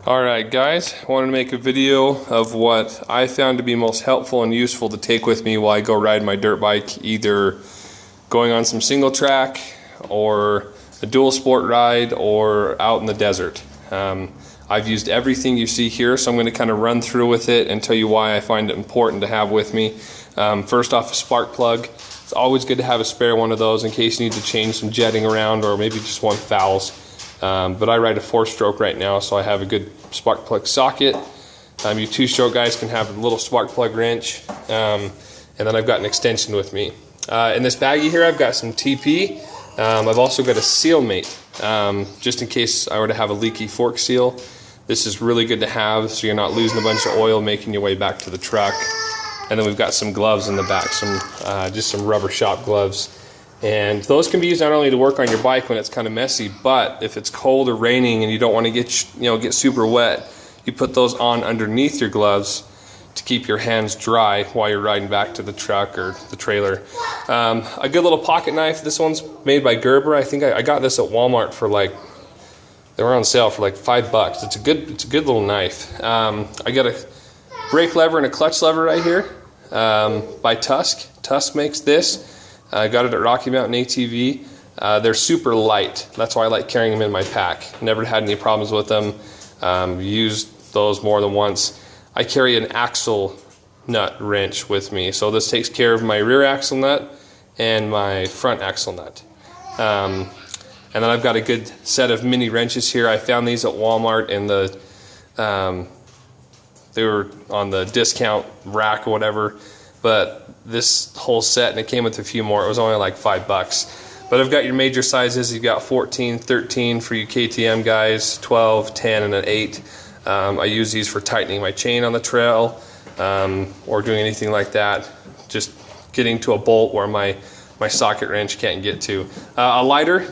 Alright guys, I wanted to make a video of what I found to be most helpful and useful to take with me while I go ride my dirt bike, either going on some single track or a dual sport ride or out in the desert. I've used everything you see here, so I'm going to kind of run through with it and tell you why I find it important to have with me. First off, a spark plug. It's always good to have a spare one of those in case you need to change some jetting around or maybe just want fouls. But I ride a 4-stroke right now, so I have a good spark plug socket. You 2-stroke guys can have a little spark plug wrench, and then I've got an extension with me. In this baggie here, I've got some TP. I've also got a seal mate, just in case I were to have a leaky fork seal. This is really good to have, so you're not losing a bunch of oil making your way back to the truck. And then we've got some gloves in the back, just some rubber shop gloves. And those can be used not only to work on your bike when it's kind of messy, but if it's cold or raining and you don't want to get super wet, you put those on underneath your gloves to keep your hands dry while you're riding back to the truck or the trailer. A good little pocket knife. This one's made by Gerber. I think I got this at Walmart for they were on sale for like $5. It's a good little knife. I got a brake lever and a clutch lever right here by Tusk. Tusk makes this. I got it at Rocky Mountain ATV. They're super light. That's why I like carrying them in my pack. Never had any problems with them. Used those more than once. I carry an axle nut wrench with me. So this takes care of my rear axle nut and my front axle nut. And then I've got a good set of mini wrenches here. I found these at Walmart in they were on the discount rack or whatever. But this whole set, and it came with a few more, it was only like $5. But I've got your major sizes. You've got 14, 13 for you KTM guys, 12, 10, and an 8. I use these for tightening my chain on the trail or doing anything like that. Just getting to a bolt where my socket wrench can't get to. A lighter.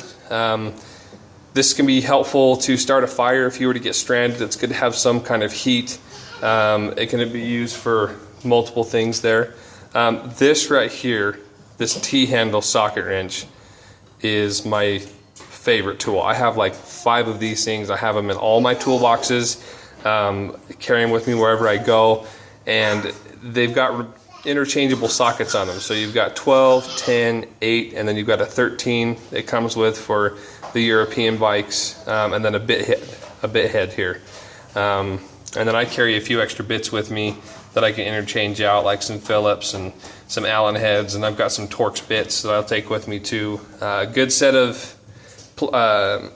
This can be helpful to start a fire if you were to get stranded. It's good to have some kind of heat. It can be used for multiple things there. This right here, this T-handle socket wrench, is my favorite tool. I have like 5 of these things. I have them in all my toolboxes, carry them with me wherever I go, and they've got interchangeable sockets on them. So you've got 12, 10, 8, and then you've got a 13 it comes with for the European bikes, and then a bit head here. And then I carry a few extra bits with me that I can interchange out, like some Phillips and some Allen heads, and I've got some Torx bits that I'll take with me too. A good set of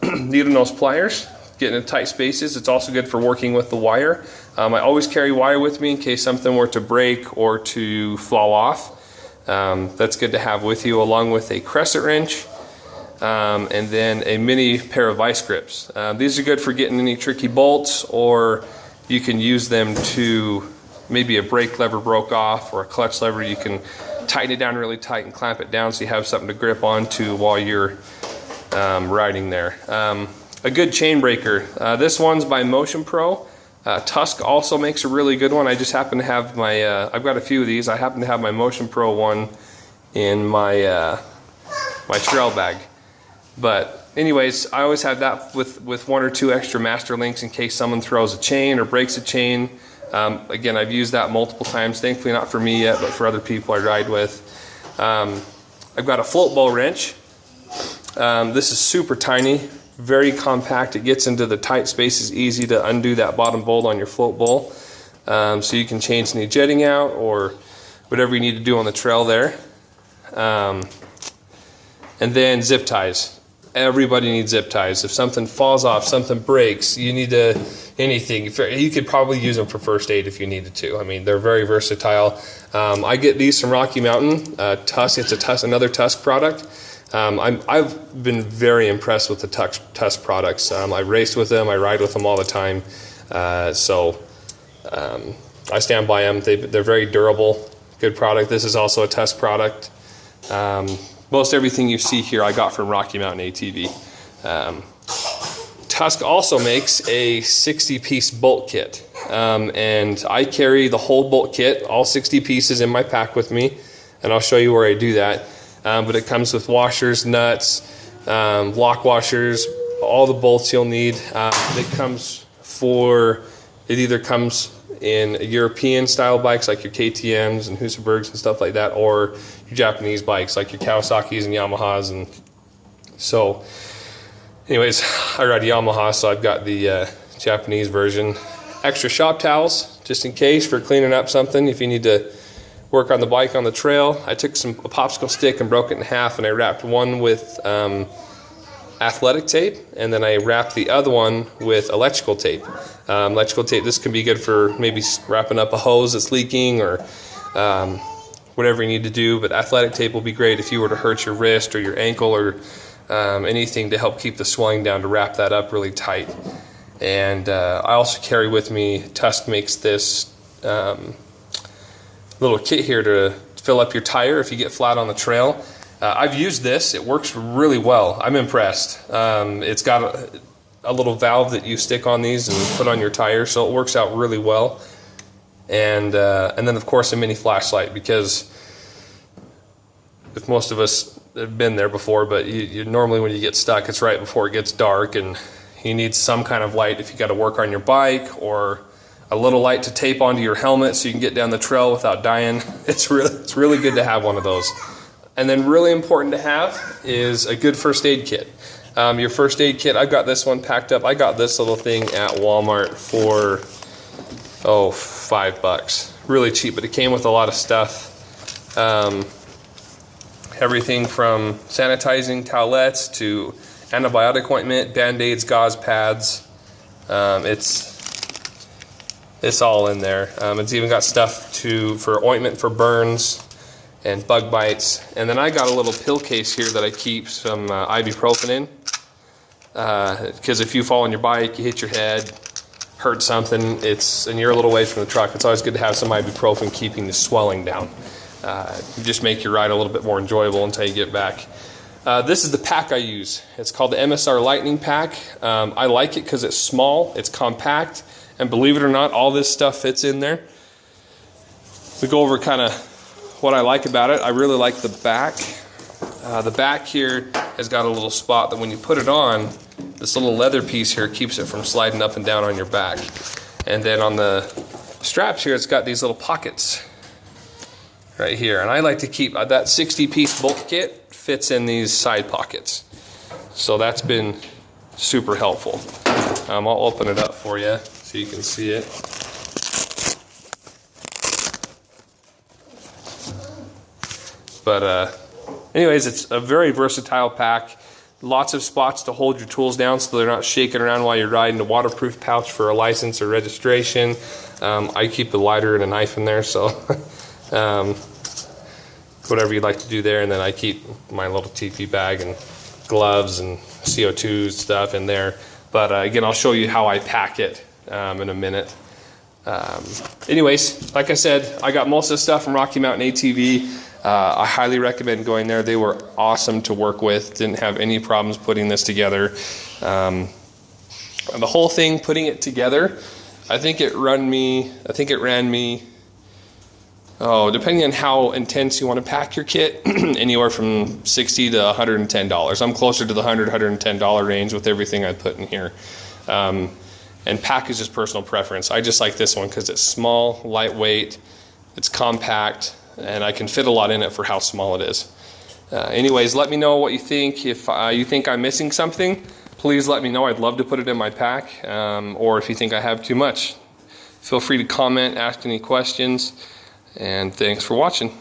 needle nose pliers, getting in tight spaces. It's also good for working with the wire. I always carry wire with me in case something were to break or to fall off. That's good to have with you, along with a crescent wrench, and then a mini pair of vice grips. These are good for getting any tricky bolts, or you can use them to maybe a brake lever broke off or a clutch lever. You can tighten it down really tight and clamp it down so you have something to grip onto while you're riding there. A good chain breaker. This one's by Motion Pro. Tusk also makes a really good one. I just happen to have my, I've got a few of these. I happen to have my Motion Pro one in my my trail bag. But anyways, I always have that with 1 or 2 extra master links in case someone throws a chain or breaks a chain. Again, I've used that multiple times. Thankfully not for me yet, but for other people I ride with. I've got a float bow wrench. This is super tiny, very compact. It gets into the tight spaces, easy to undo that bottom bolt on your float bowl. So you can change any jetting out or whatever you need to do on the trail there. And then zip ties. Everybody needs zip ties. If something falls off, something breaks, you need anything. You could probably use them for first aid if you needed to. I mean, they're very versatile. I get these from Rocky Mountain. Tusk. It's another Tusk product. I've been very impressed with the Tusk products. I race with them. I ride with them all the time. So I stand by them. They're very durable. Good product. This is also a Tusk product. Most everything you see here I got from Rocky Mountain ATV. Tusk also makes a 60-piece bolt kit, and I carry the whole bolt kit, all 60 pieces, in my pack with me, and I'll show you where I do that. But it comes with washers, nuts, lock washers, all the bolts you'll need. It comes it either comes in European style bikes like your KTMs and Husabergs and stuff like that, or your Japanese bikes like your Kawasaki's and Yamahas. And so anyways, I ride Yamaha, so I've got the Japanese version. Extra shop towels just in case for cleaning up something if you need to work on the bike on the trail. I took a popsicle stick and broke it in half, and I wrapped one with athletic tape, and then I wrapped the other one with electrical tape. Electrical tape, this can be good for maybe wrapping up a hose that's leaking or whatever you need to do, but athletic tape will be great if you were to hurt your wrist or your ankle or anything to help keep the swelling down, to wrap that up really tight. And I also carry with me, Tusk makes this little kit here to fill up your tire if you get flat on the trail. I've used this, it works really well. I'm impressed. It's got a little valve that you stick on these and put on your tire, so it works out really well. And then of course a mini flashlight, because if most of us have been there before, but you normally when you get stuck, it's right before it gets dark, and you need some kind of light if you got to work on your bike, or a little light to tape onto your helmet so you can get down the trail without dying. It's really good to have one of those. And then really important to have is a good first aid kit. Your first aid kit, I've got this one packed up. I got this little thing at Walmart for $5. Really cheap, but it came with a lot of stuff. Everything from sanitizing towelettes to antibiotic ointment, band-aids, gauze pads. It's all in there. It's even got stuff for ointment for burns and bug bites. And then I got a little pill case here that I keep some ibuprofen in. Because if you fall on your bike, you hit your head, hurt something, and you're a little ways from the truck, it's always good to have some ibuprofen keeping the swelling down. Just make your ride a little bit more enjoyable until you get back. This is the pack I use. It's called the MSR Lightning Pack. I like it because it's small, it's compact, and believe it or not, all this stuff fits in there. We go over kind of what I like about it. I really like the back. The back here has got a little spot that when you put it on, this little leather piece here keeps it from sliding up and down on your back. And then on the straps here, it's got these little pockets right here. And I like to keep that 60-piece bolt kit fits in these side pockets. So that's been super helpful. I'll open it up for you so you can see it. But anyways, it's a very versatile pack. Lots of spots to hold your tools down so they're not shaking around while you're riding. A waterproof pouch for a license or registration. I keep a lighter and a knife in there, so whatever you'd like to do there. And then I keep my little TP bag and gloves and CO2 stuff in there. But again, I'll show you how I pack it in a minute. Anyways, like I said, I got most of the stuff from Rocky Mountain ATV. I highly recommend going there. They were awesome to work with. Didn't have any problems putting this together. The whole thing, putting it together, I think it ran me, depending on how intense you want to pack your kit, anywhere from $60 to $110. I'm closer to the $100, $110 range with everything I put in here. And pack is just personal preference. I just like this one because it's small, lightweight, it's compact, and I can fit a lot in it for how small it is. Anyways, let me know what you think. If you think I'm missing something, please let me know. I'd love to put it in my pack. Or if you think I have too much, feel free to comment, ask any questions, and thanks for watching.